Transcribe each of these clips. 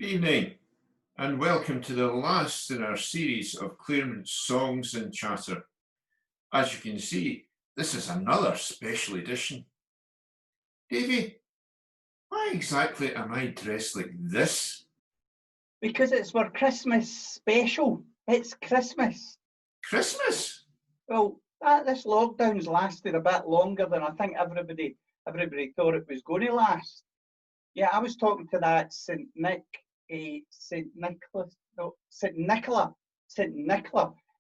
Evening, and welcome to the last in our series of Claremont's Songs and Chatter. As you can see, this is another special edition. Davy, why exactly am I dressed like this? Because it's our Christmas special. It's Christmas. Christmas? Well, this lockdown's lasted a bit longer than I think everybody thought it was going to last. Yeah, I was talking to that St. Nicola,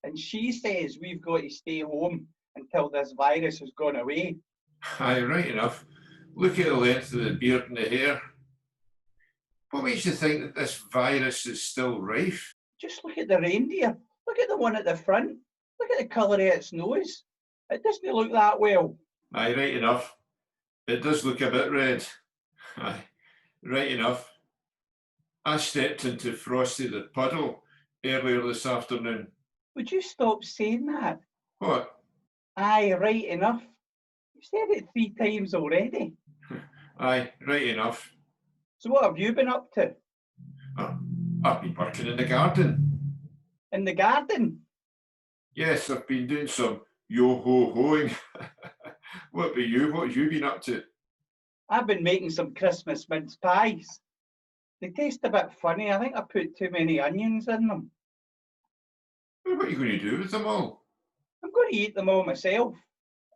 and she says we've got to stay home until this virus has gone away. Aye, right enough. Look at the length of the beard and the hair. What makes you think that this virus is still rife? Just look at the reindeer. Look at the one at the front. Look at the colour of its nose. It doesn't look that well. Aye, right enough. It does look a bit red. Aye, right enough. I stepped into Frosty the Puddle earlier this afternoon. Would you stop saying that? What? Aye, right enough. You've said it 3 times already. Aye, right enough. So what have you been up to? I've been working in the garden. In the garden? Yes, I've been doing some yo-ho-hoing. What about you? What have you been up to? I've been making some Christmas mince pies. They taste a bit funny. I think I put too many onions in them. Well, what are you going to do with them all? I'm going to eat them all myself.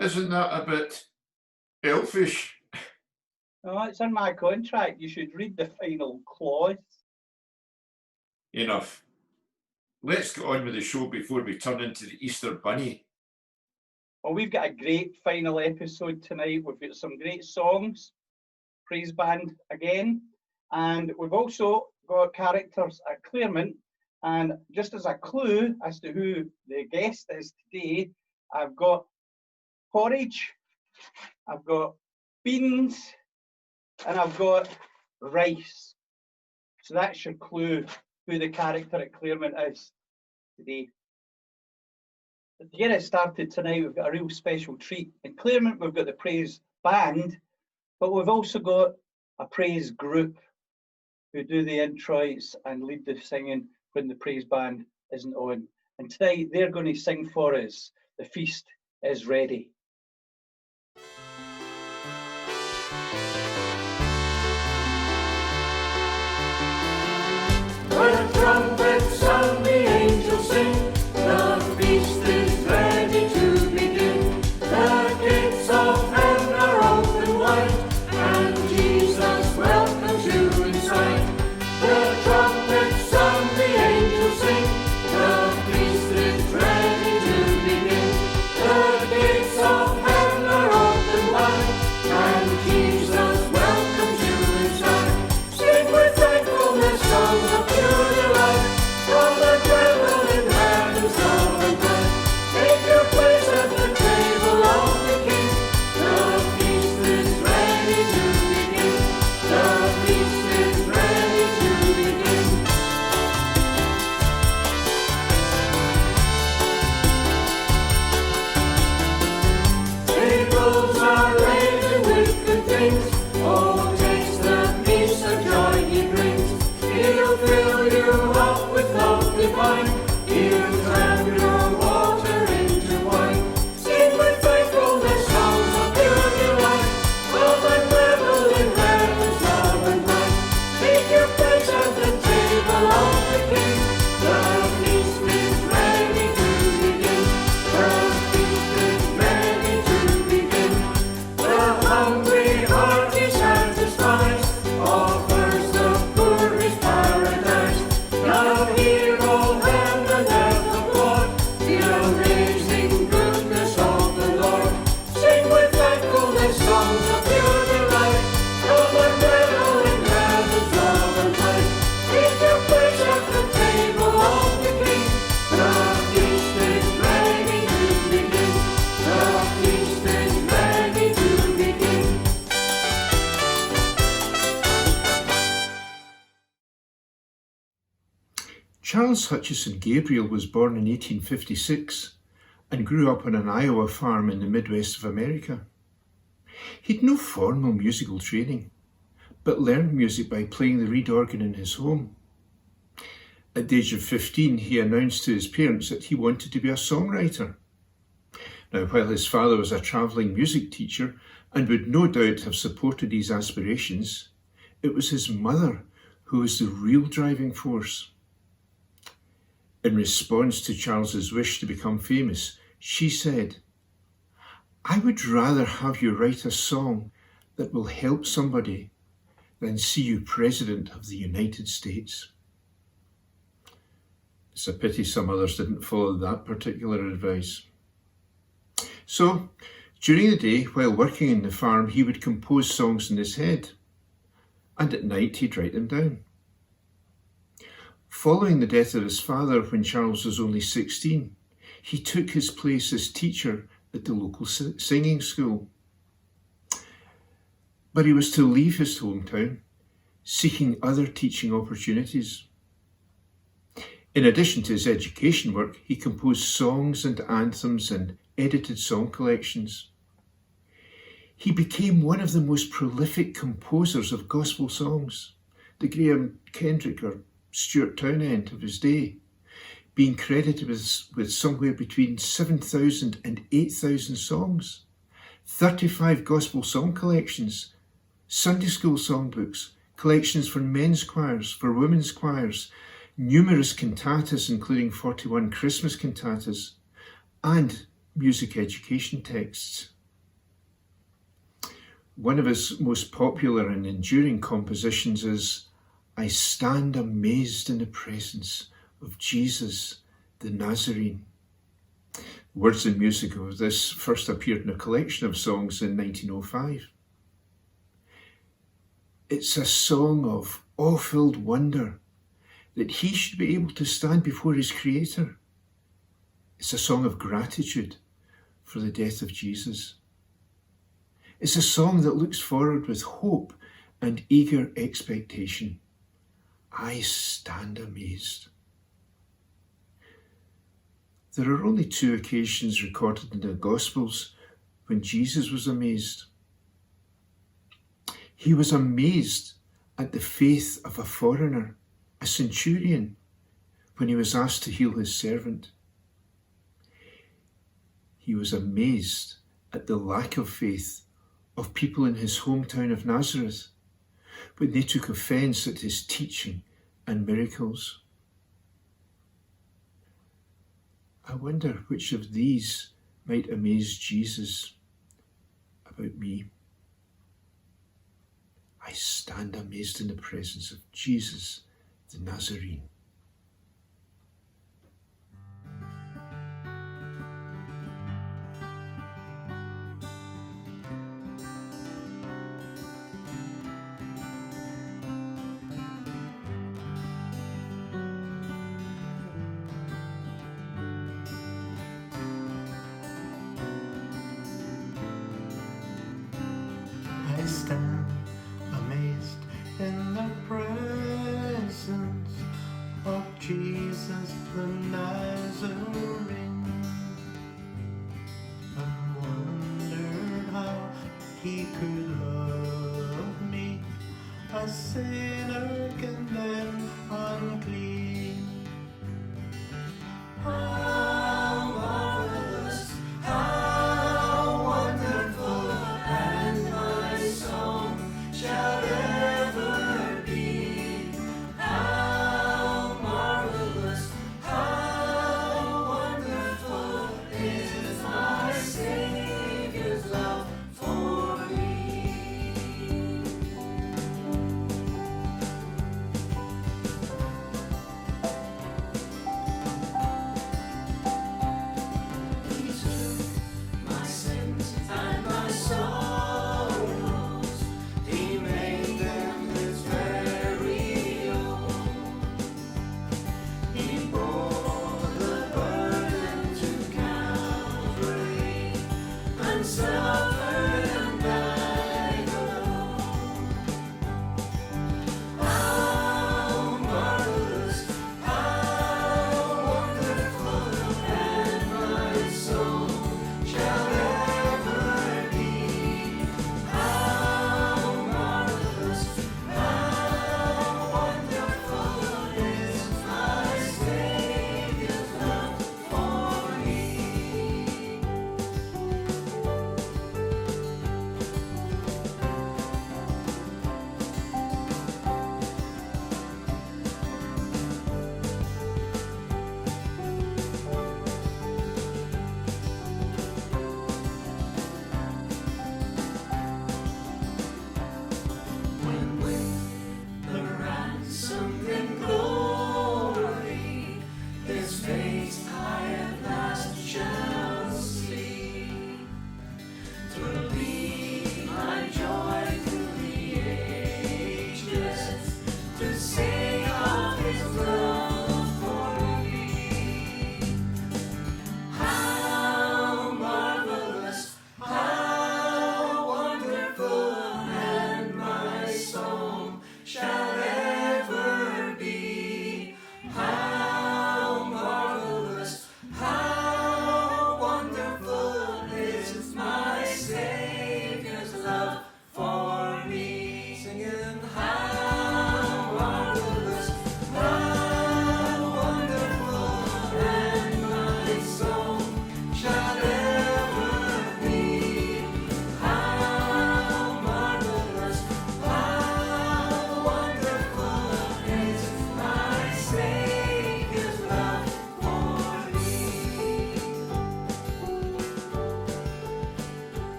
Isn't that a bit elfish? No, it's in my contract. You should read the final clause. Enough. Let's get on with the show before we turn into the Easter Bunny. Well, we've got a great final episode tonight. We've got some great songs, praise band again, and we've also got characters at Claremont. And just as a clue as to who the guest is today, I've got porridge, I've got beans, and I've got rice. So that's your clue who the character at Claremont is today. But to get it started tonight, we've got a real special treat. In Claremont, we've got the praise band, but we've also got a praise group who do the introits and lead the singing when the praise band isn't on. And tonight, they're going to sing for us, "The Feast is Ready." The trumpets sound, the angels sing, the feast is ready to begin. The gates of heaven are open wide, and Jesus welcomes you inside. The trumpets sound, the angels sing, the feast is ready to begin. The gates of heaven are open wide, and Jesus welcomes you inside. Sing with thankfulness songs of pure delight, from the dwelling in heaven's love and light. Take your place at the table of the King. The feast is ready to begin. The feast is ready to begin. Tables are laden with good things. Oh, taste the peace and joy he brings. He'll fill you up with love divine. He'll turn your water into wine. Sing with thankfulness songs of pure delight. Come and revel in heaven's love and light. Take your place at the table of the King. The feast is ready to begin. The feast is ready to begin. The hungry heart he satisfies, offers the poor his paradise. Now hear, O heaven and earth applaud the amazing goodness of the Lord. Sing with thankfulness songs of pure delight. Come and revel in heaven's love and light. Take your place at the table of the King. The feast is ready to begin. The feast is ready to begin. Charles Hutchison Gabriel was born in 1856 and grew up on an Iowa farm in the Midwest of America. He'd no formal musical training, but learned music by playing the reed organ in his home. At the age of 15, he announced to his parents that he wanted to be a songwriter. Now, while his father was a travelling music teacher and would no doubt have supported his aspirations, it was his mother who was the real driving force. In response to Charles's wish to become famous, she said, "I would rather have you write a song that will help somebody than see you President of the United States." It's a pity some others didn't follow that particular advice. So, during the day, while working in the farm, he would compose songs in his head, and at night he'd write them down. Following the death of his father when Charles was only 16, he took his place as teacher at the local singing school. But he was to leave his hometown, seeking other teaching opportunities. In addition to his education work, he composed songs and anthems and edited song collections. He became one of the most prolific composers of gospel songs, the Graham Kendrick or Stuart Townend of his day, being credited with somewhere between 7,000 and 8,000 songs, 35 gospel song collections, Sunday school songbooks, collections for men's choirs, for women's choirs, numerous cantatas including 41 Christmas cantatas, and music education texts. One of his most popular and enduring compositions is "I stand amazed in the presence of Jesus the Nazarene." Words and music of this first appeared in a collection of songs in 1905. It's a song of awe-filled wonder that he should be able to stand before his Creator. It's a song of gratitude for the death of Jesus. It's a song that looks forward with hope and eager expectation. I stand amazed. There are only 2 occasions recorded in the Gospels when Jesus was amazed. He was amazed at the faith of a foreigner, a centurion, when he was asked to heal his servant. He was amazed at the lack of faith of people in his hometown of Nazareth when they took offence at his teaching and miracles. I wonder which of these might amaze Jesus about me. I stand amazed in the presence of Jesus the Nazarene. I stand amazed in the presence of Jesus the Nazarene, and wondered how he could love me, a sinner condemned unclean. How marvelous, how wonderful, and my song shall ever be. How marvelous, how wonderful is my Savior's love for me.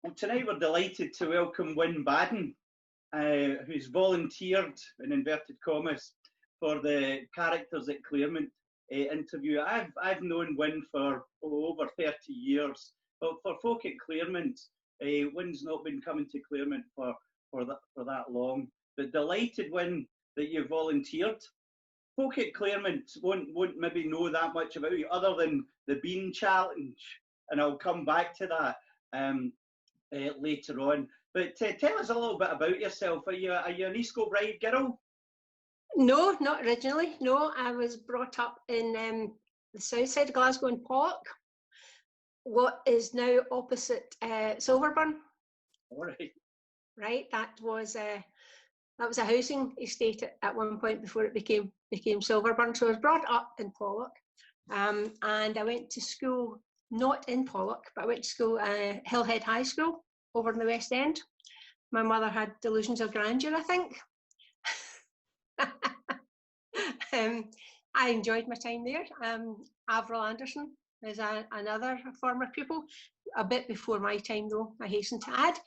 Well, tonight we're delighted to welcome Wyn Baden, who's volunteered, in inverted commas, for the Characters at Claremont interview. I've known Wyn for over 30 years, but for folk at Claremont, Wyn's not been coming to Claremont for that long. But delighted, Wyn, that you volunteered. Folk at Claremont won't maybe know that much about you other than the Bean Challenge, and I'll come back to that later on. But tell us a little bit about yourself. Are you an East Kilbride girl? No, not originally. No, I was brought up in the south side of Glasgow in Pollock, what is now opposite Silverburn. All right. Right, that was a housing estate at one point before it became Silverburn. So I was brought up in Pollock, and I went to school not in Pollock, but I went to school Hillhead High School over in the West End. My mother had delusions of grandeur, I think. I enjoyed my time there. Avril Anderson is another former pupil, a bit before my time though, I hasten to add.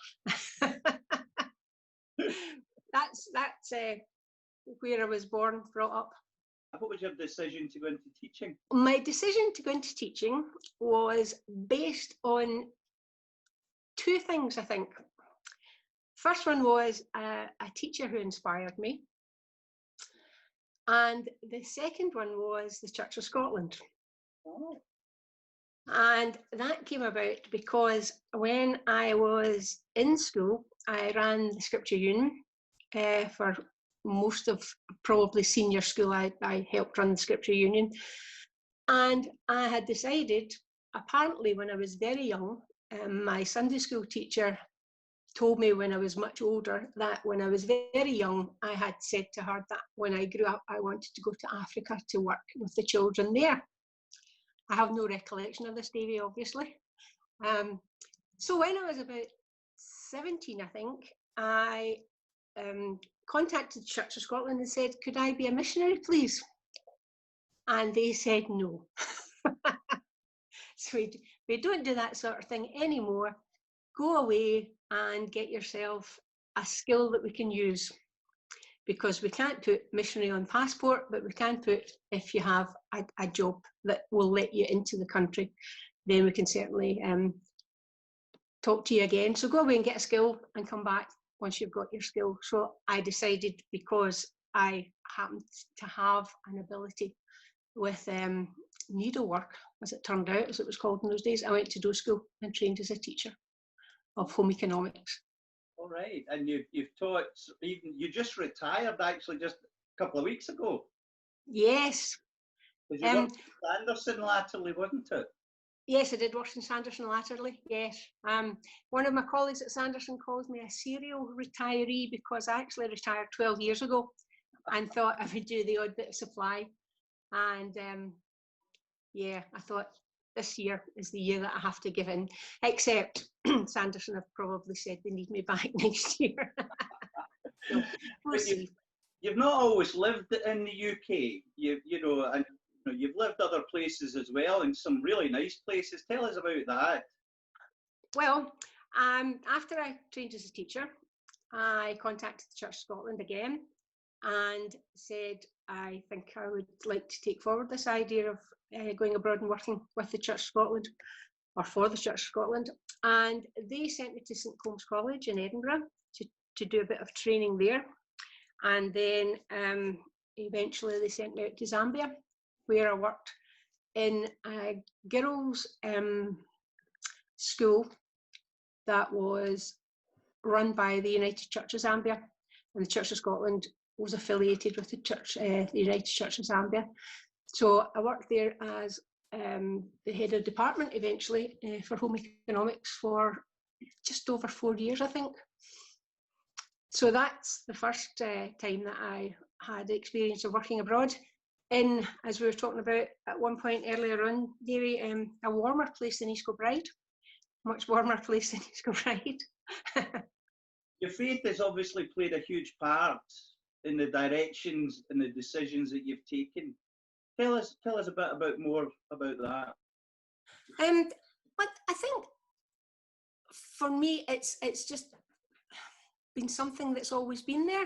That's where I was born, brought up. What was your decision to go into teaching? My decision to go into teaching was based on two things, I think. First one was a teacher who inspired me. And the second one was the Church of Scotland. Oh. And that came about because when I was in school, I ran the Scripture Union for most of probably senior school. I helped run the Scripture Union. And I had decided, apparently when I was very young, my Sunday school teacher told me when I was much older that when I was very young, I had said to her that when I grew up, I wanted to go to Africa to work with the children there. I have no recollection of this, Davy, obviously. So when I was about 17, I think, I contacted the Church of Scotland and said, could I be a missionary, please? And they said no. So we don't do that sort of thing anymore. Go away and get yourself a skill that we can use, because we can't put missionary on passport, but we can put, if you have a job that will let you into the country, then we can certainly talk to you again. So go away and get a skill and come back once you've got your skill. So I decided, because I happened to have an ability with needlework, as it turned out, as it was called in those days, I went to do school and trained as a teacher of home economics. All right, and you've taught, even you just retired actually just a couple of weeks ago. Yes. Because you worked at Sanderson latterly, wasn't it? Yes, I did work in Sanderson latterly, yes. One of my colleagues at Sanderson calls me a serial retiree because I actually retired 12 years ago and thought I would do the odd bit of supply. And yeah, I thought this year is the year that I have to give in, except Sanderson have probably said they need me back next year. So, we'll see. You've not always lived in the UK, you know, and you've lived other places as well, and some really nice places. Tell us about that. Well, after I trained as a teacher, I contacted the Church of Scotland again and said, I think I would like to take forward this idea of going abroad and working with the Church of Scotland, or for the Church of Scotland. And they sent me to St Combs College in Edinburgh to do a bit of training there. And then eventually they sent me out to Zambia, where I worked in a girls' school that was run by the United Church of Zambia, and the Church of Scotland was affiliated with the Church, the United Church of Zambia. So I worked there as the head of department eventually for home economics for just over 4 years, I think. So that's the first time that I had the experience of working abroad in, as we were talking about at one point earlier on, Davy, a warmer place than East Kilbride, much warmer place than East Kilbride. Your faith has obviously played a huge part in the directions and the decisions that you've taken. Tell us a bit more about that. But I think for me, it's just been something that's always been there.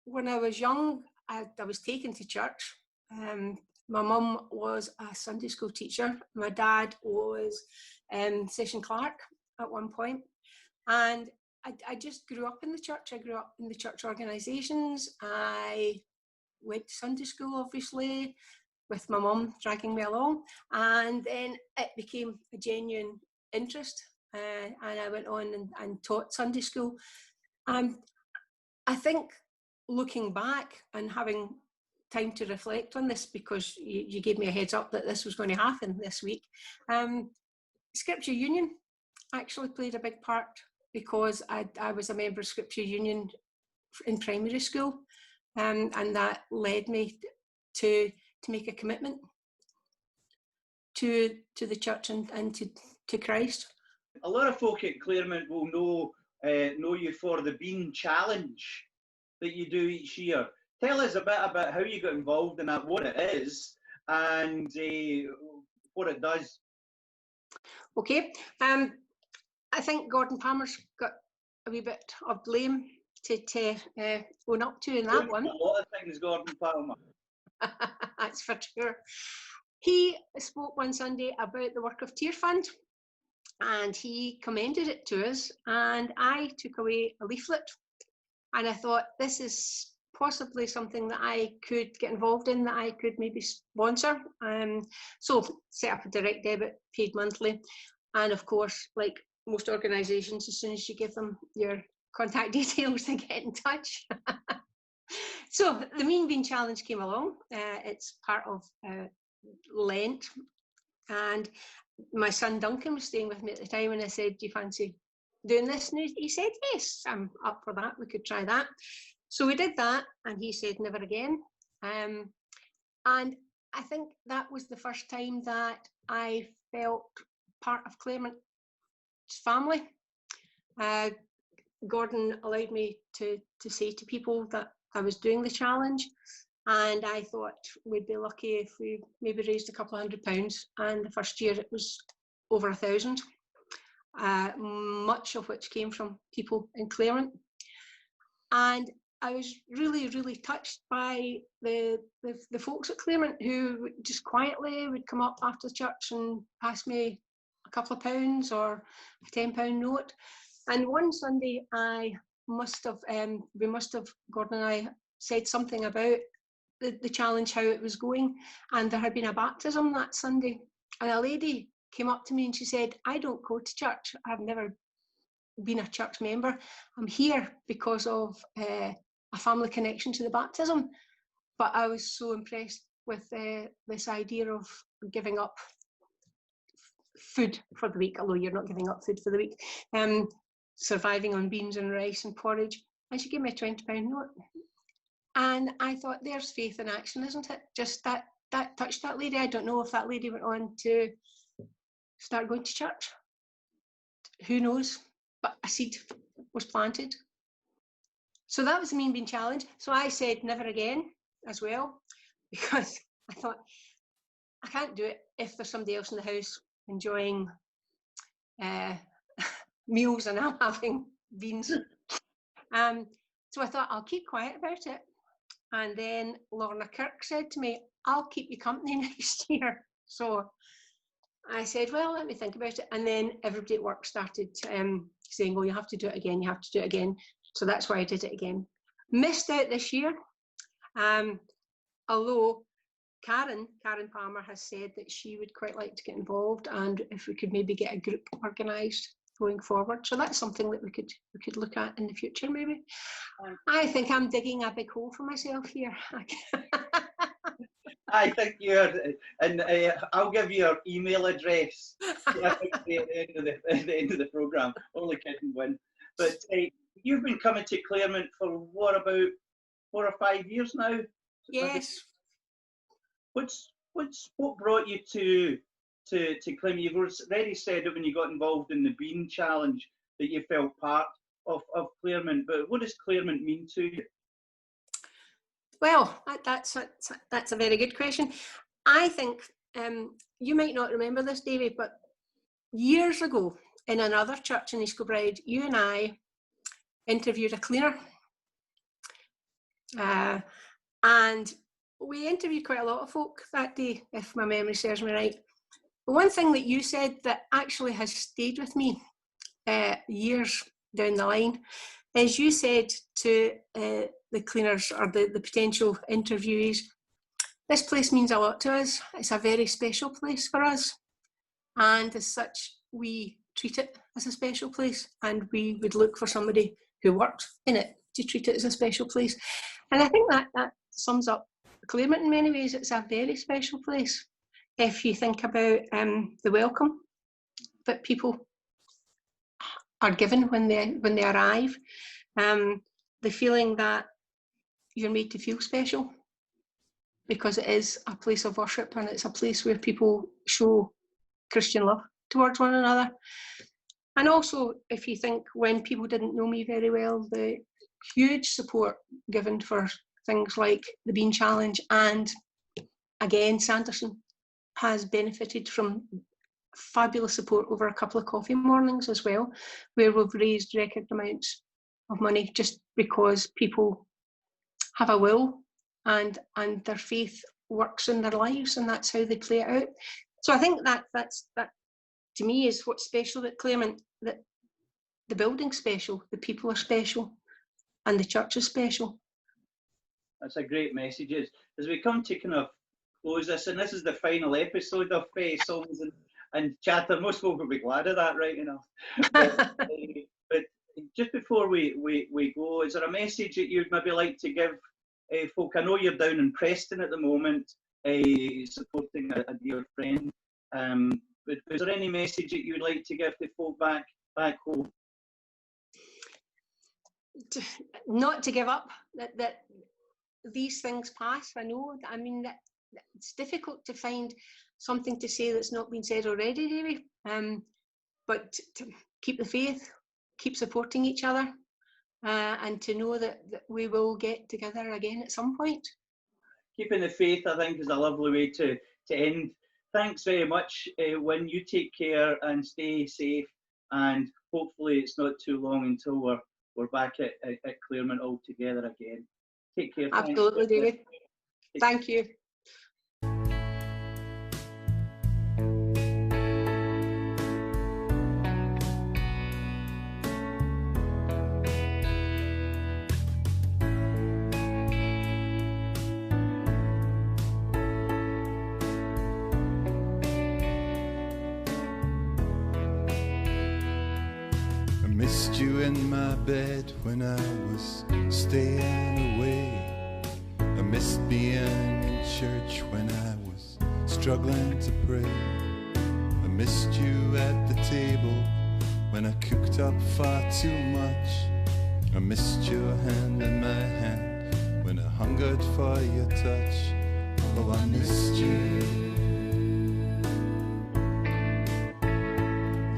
When I was young, I was taken to church. My mum was a Sunday school teacher. My dad was session clerk at one point. And I just grew up in the church. I grew up in the church organisations. I went to Sunday school, obviously, with my mum dragging me along. And then it became a genuine interest. And I went on and taught Sunday school. I think looking back and having time to reflect on this, because you gave me a heads up that this was going to happen this week, Scripture Union actually played a big part, because I was a member of Scripture Union in primary school, and that led me to make a commitment to the church and to Christ. A lot of folk at Claremont will know you for the Bean Challenge that you do each year. Tell us a bit about how you got involved in that, what it is, and what it does. Okay. I think Gordon Palmer's got a wee bit of blame to own up to in that one. A lot of things, Gordon Palmer. That's for sure. He spoke one Sunday about the work of Tear Fund, and he commended it to us, and I took away a leaflet, and I thought, this is possibly something that I could get involved in, that I could maybe sponsor. So set up a direct debit, paid monthly, and of course, like most organisations, as soon as you give them your contact details, they get in touch. So the Mean Bean Challenge came along. It's part of Lent, and my son Duncan was staying with me at the time, and I said, do you fancy doing this? And he said, yes, I'm up for that, we could try that. So we did that, and he said, never again. And I think that was the first time that I felt part of Claremont's family. Gordon allowed me to say to people that I was doing the challenge, and I thought we'd be lucky if we maybe raised a couple of £100, and the first year it was over 1,000, much of which came from people in Claremont. And I was really, really touched by the folks at Claremont who just quietly would come up after the church and pass me a couple of pounds or a £10 note. And one Sunday we must have, Gordon and I said something about the challenge, how it was going, and there had been a baptism that Sunday. And a lady came up to me and she said, I don't go to church. I've never been a church member. I'm here because of a family connection to the baptism. But I was so impressed with this idea of giving up food for the week, although you're not giving up food for the week, surviving on beans and rice and porridge. And she gave me a £20 note. And I thought, there's faith in action, isn't it? Just that touched that lady. I don't know if that lady went on to start going to church. Who knows? But a seed was planted. So that was the Mean Bean Challenge. So I said never again as well, because I thought, I can't do it if there's somebody else in the house enjoying meals and I'm having beans. So I thought, I'll keep quiet about it. And then Lorna Kirk said to me, I'll keep you company next year. So I said, well, let me think about it. And then everybody at work started saying, well, you have to do it again, you have to do it again. So that's why I did it again. Missed out this year. Although Karen Palmer has said that she would quite like to get involved, and if we could maybe get a group organised going forward. So that's something that we could look at in the future, maybe. I think I'm digging a big hole for myself here. I think you're, and I'll give you your email address at the end of the programme. Only kidding, Win. But you've been coming to Claremont for what, about 4 or 5 years now? Yes. What brought you to Claremont? You've already said that when you got involved in the Bean Challenge that you felt part of Claremont, but what does Claremont mean to you? Well, that's a very good question. I think you might not remember this, Davy, but years ago in another church in East Kilbride, you and I interviewed a cleaner. And we interviewed quite a lot of folk that day, if my memory serves me right. But one thing that you said that actually has stayed with me years down the line is you said to the cleaners or the potential interviewees, this place means a lot to us. It's a very special place for us. And as such, we treat it as a special place, and we would look for somebody who worked in it to treat it as a special place. And I think that sums up Claremont in many ways. It's a very special place. If you think about the welcome that people are given when they arrive, the feeling that you're made to feel special because it is a place of worship and it's a place where people show Christian love towards one another. And also, if you think when people didn't know me very well, the huge support given for things like the Bean Challenge, and again, Sanderson has benefited from fabulous support over a couple of coffee mornings as well, where we've raised record amounts of money just because people have a will and their faith works in their lives, and that's how they play it out. So I think that to me is what's special at Claremont, that the building's special, the people are special, and the church is special. That's a great message. As we come to kind of close this, and this is the final episode of Songs and Chatter, most folk will be glad of that, right enough. But just before we go, is there a message that you'd maybe like to give folk? I know you're down in Preston at the moment, supporting a dear friend. But is there any message that you'd like to give to folk back home? Not to give up, that these things pass. I know, I mean, that it's difficult to find something to say that's not been said already, Davy. But to keep the faith, keep supporting each other, and to know that we will get together again at some point. Keeping the faith, I think, is a lovely way to end. Thanks very much. When you take care and stay safe, and hopefully it's not too long until we're back at Claremont all together again. Take care. Absolutely, David. Thank you. Missed you in my bed when I was staying away. I missed being in church when I was struggling to pray. I missed you at the table when I cooked up far too much. I missed your hand in my hand when I hungered for your touch. Oh, I missed you.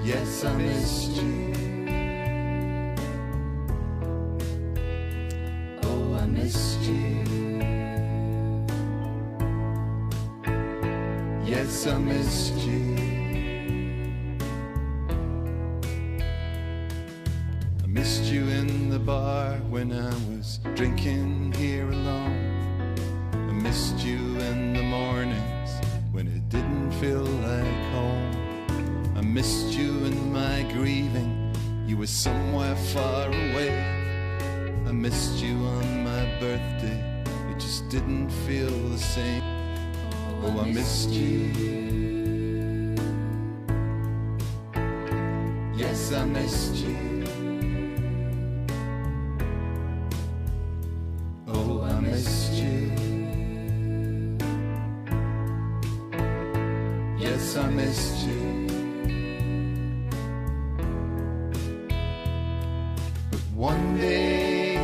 Yes, I missed you. I missed you. Yes, I missed you. I missed you in the bar when I was drinking here alone. I missed you in the mornings when it didn't feel like home. I missed you in my grieving, you were somewhere far away. I missed you on my birthday, it just didn't feel the same. Oh, I missed you. Yes, I missed you. Oh, I missed you. Yes, I missed you. But one day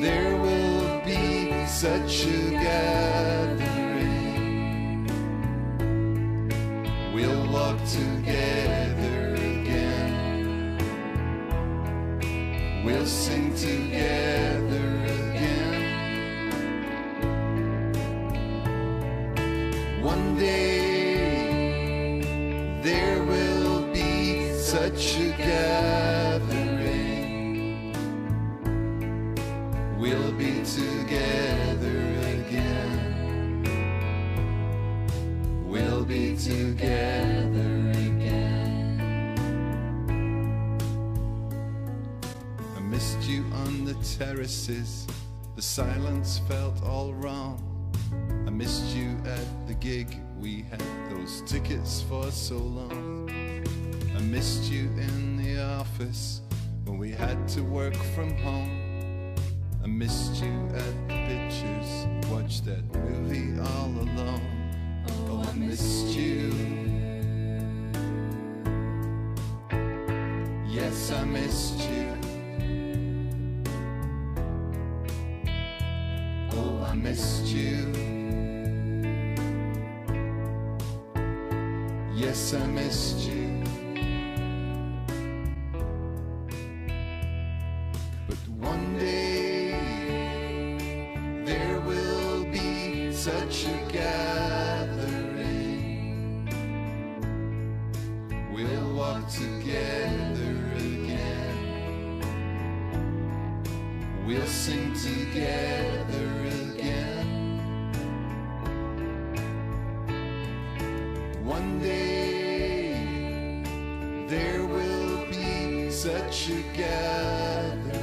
there will be such a gathering. We'll walk together again. We'll sing together again. One day there will be missed you on the terraces, the silence felt all wrong. I missed you at the gig, we had those tickets for so long. I missed you in the office when we had to work from home. I missed you at the pictures, watched that movie all alone. Oh, I missed you. Yes, I missed you. Oh, I missed you. Yes, I missed you. But one day there will be such a gathering. We'll walk together again. We'll sing together again. One day there will be such a gathering.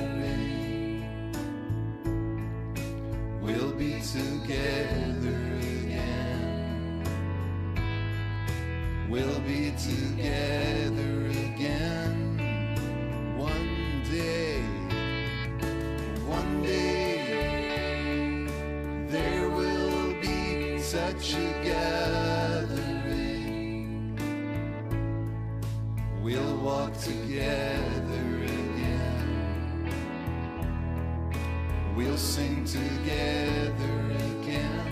We'll be together again. We'll be together again. One day there will be such a gathering. We'll walk together again. We'll sing together again.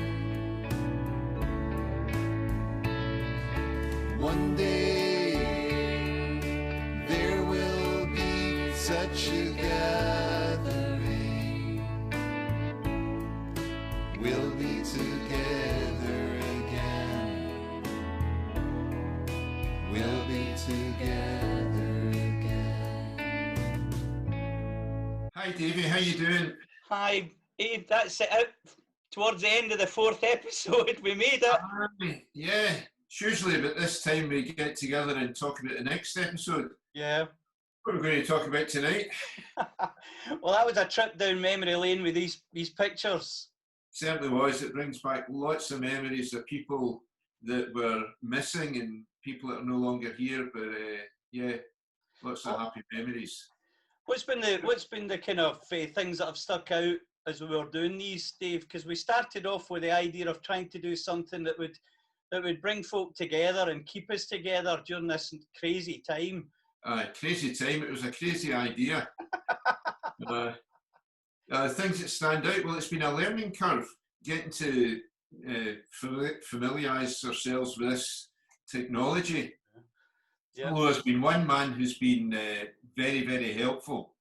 One day there will be such a gathering. We'll be together again. We'll be together again. Hi, Davey. How you doing? Hi, Abe, that's it. Out towards the end of the 4th episode, we made it. Aye, yeah. It's usually about this time we get together and talk about the next episode. Yeah. What are we going to talk about tonight? Well, that was a trip down memory lane with these pictures. Certainly was. It brings back lots of memories of people that were missing and people that are no longer here. But yeah, lots of happy memories. What's been the kind of things that have stuck out as we were doing these, Dave? Because we started off with the idea of trying to do something that would bring folk together and keep us together during this crazy time. Crazy time. It was a crazy idea. Things that stand out. Well, it's been a learning curve getting to familiarise ourselves with this technology. Yeah. Although there's been one man who's been very, very helpful.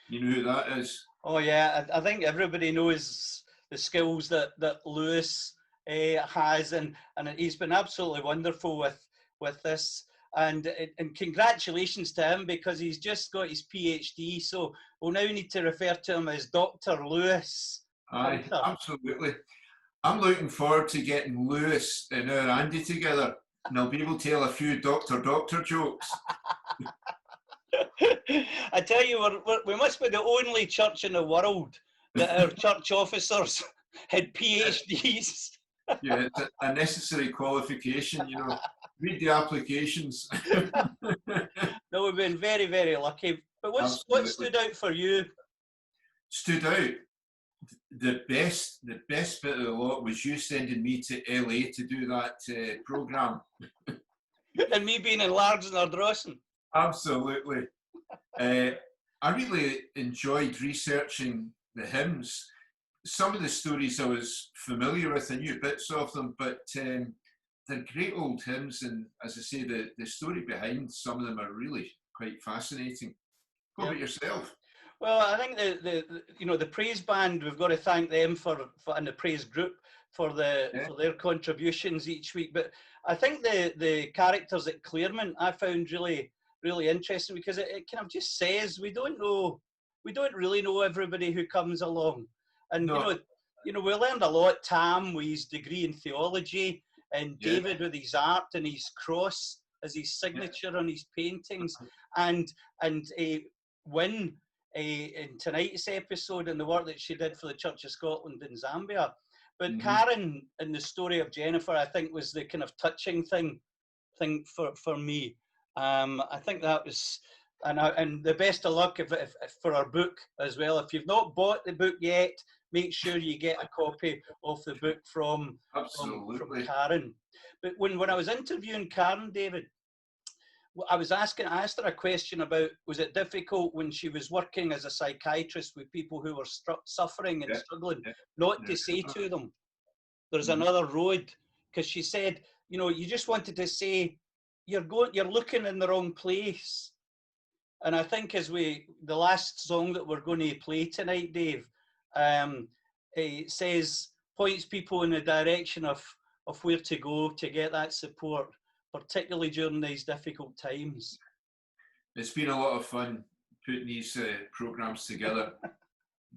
You know who that is? Oh yeah, I think everybody knows the skills that Lewis has, and he's been absolutely wonderful with this. And congratulations to him, because he's just got his PhD. So we'll now need to refer to him as Dr. Lewis. Aye, absolutely. I'm looking forward to getting Lewis and our Andy together, and I'll be able to tell a few doctor jokes. I tell you, we must be the only church in the world that our church officers had PhDs. Yeah, it's a necessary qualification, you know. Read the applications. No, we've been very, very lucky. But what stood out for you? Stood out? The best bit of the lot was you sending me to LA to do that programme. And me being in Largs and Ardrossan. Absolutely. I really enjoyed researching the hymns. Some of the stories I was familiar with, I knew bits of them, but they're great old hymns, and as I say, the story behind some of them are really quite fascinating. What about yourself? Well, I think the praise band, we've got to thank them for and the praise group for their contributions each week. But I think the characters at Claremont I found really, really interesting, because it kind of just says we don't really know everybody who comes along. And No. we learned a lot. Tam with his degree in theology, and David with his art and his cross as his signature on his paintings, and Wynne in tonight's episode and the work that she did for the Church of Scotland in Zambia. But Mhm. Karen, in the story of Jennifer, I think was the kind of touching thing for me. I think that was, and the best of luck if for our book as well. If you've not bought the book yet, make sure you get a copy of the book from Absolutely. Karen. But when I was interviewing Karen, David, I asked her a question about, was it difficult when she was working as a psychiatrist with people who were suffering and Yeah. struggling, Yeah. not Yeah. to say to them, there's Mhm. another road? Because she said, you know, you just wanted to say, you're looking in the wrong place. And I think the last song that we're going to play tonight, Dave, it points people in the direction of where to go to get that support, particularly during these difficult times. It's been a lot of fun putting these programs together,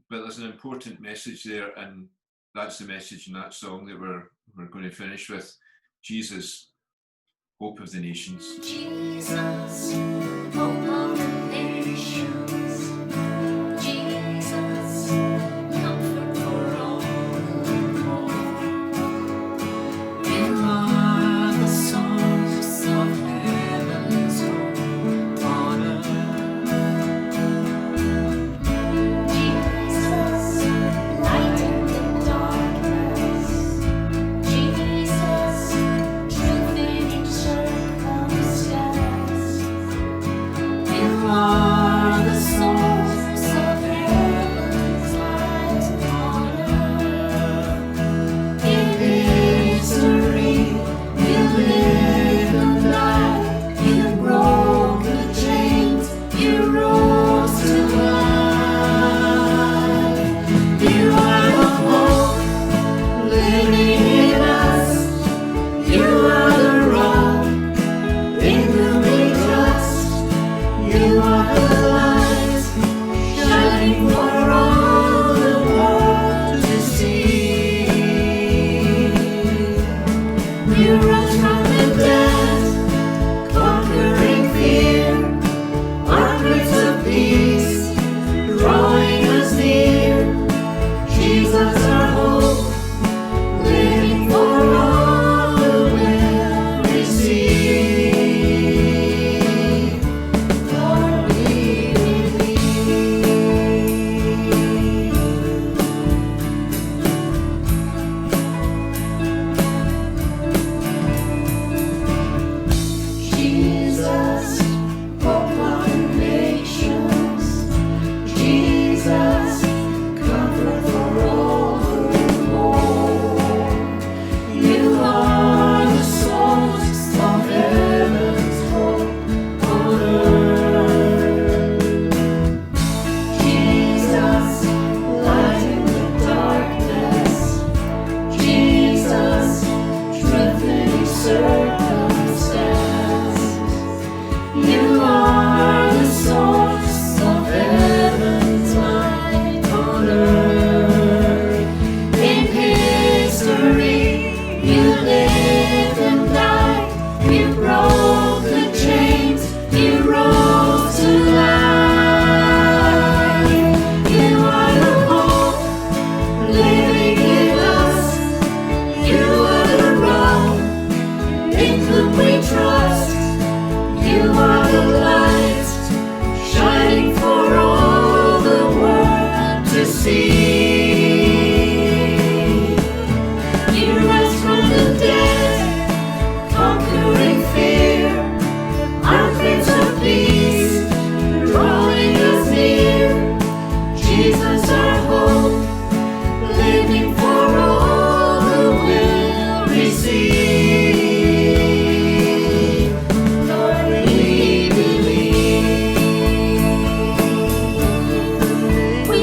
but there's an important message there, and that's the message in that song that we're going to finish with. Jesus, hope of the nations. Jesus, hope of the nations. Jesus, comfort for all who mourn. You are the source of heaven's hope on earth. Jesus, light in the darkness. Jesus, truth in each circumstance. You are the source of heaven's light on earth. In history, you live and die. You broke the chains. You rose to life. You are the hope living in us. You are the rock in whom we trust. You are the light shining for all the world to see. You rose from the dead, conquering fear. Our Prince of Peace, drawing us near. Jesus, our hope, living for all who will receive. Lord, we believe. Jesus, hope of the nations. Jesus, comfort for all who mourn. You are the source of heaven's hope on earth. Jesus, light in the darkness. Jesus, truth in each circumstance. You are the source of heaven's light on earth. In history, you lived and died. You broke the chains. You rose to life. You are the hope living in us. You are the rock in whom we trust. You are the light shining for all the world to see. You rose from the dead, conquering fear. Our Prince of Peace, drawing us near. Jesus, our hope, living for all who will receive. Lord, we believe. We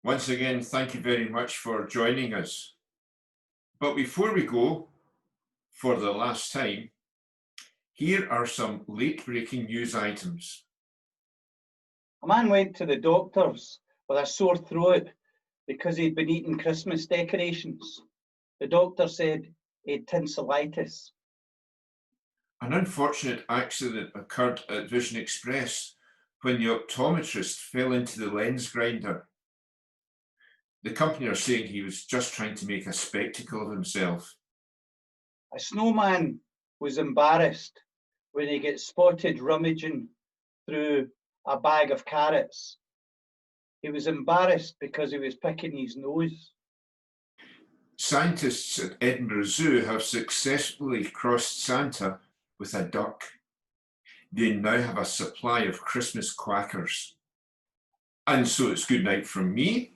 Once again, thank you very much for joining us. But before we go, for the last time, here are some late-breaking news items. A man went to the doctor's with a sore throat because he'd been eating Christmas decorations. The doctor said he had tonsillitis. An unfortunate accident occurred at Vision Express when the optometrist fell into the lens grinder. The company are saying he was just trying to make a spectacle of himself. A snowman was embarrassed when he gets spotted rummaging through a bag of carrots. He was embarrassed because he was picking his nose. Scientists at Edinburgh Zoo have successfully crossed Santa with a duck. They now have a supply of Christmas quackers. And so it's good night from me.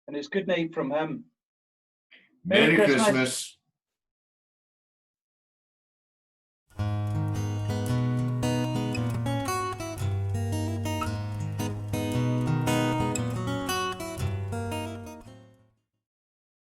And it's good night from him. Merry Merry Christmas. Christmas.